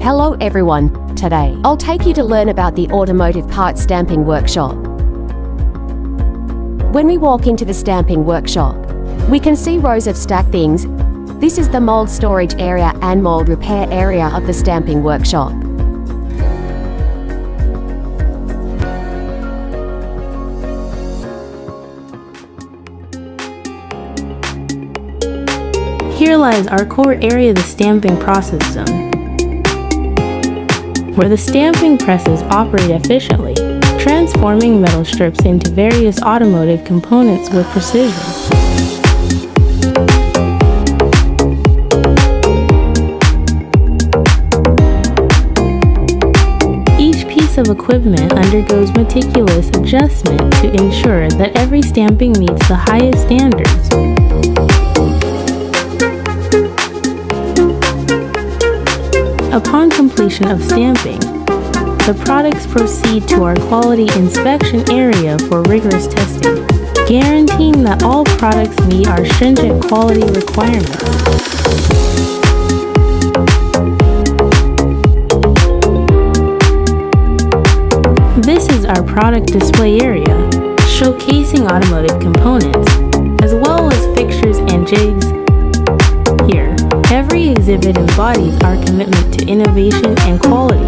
Hello everyone, today I'll take you to learn about the automotive part stamping workshop. When we walk into the stamping workshop, we can see rows of stacked things. This is the mold storage area and mold repair area of the stamping workshop. Here lies our core area, the stamping process zone, where the stamping presses operate efficiently, transforming metal strips into various automotive components with precision. Each piece of equipment undergoes meticulous adjustment to ensure that every stamping meets the highest standards. Upon completion of stamping, the products proceed to our quality inspection area for rigorous testing, guaranteeing that all products meet our stringent quality requirements. This is our product display area, showcasing automotive components, as well as fixtures and jigs. Here, every exhibit embodies our commitment to innovation and quality.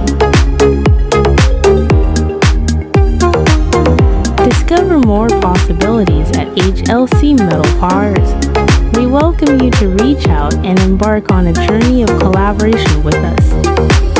Discover more possibilities at HLC Metal Parts. We welcome you to reach out and embark on a journey of collaboration with us.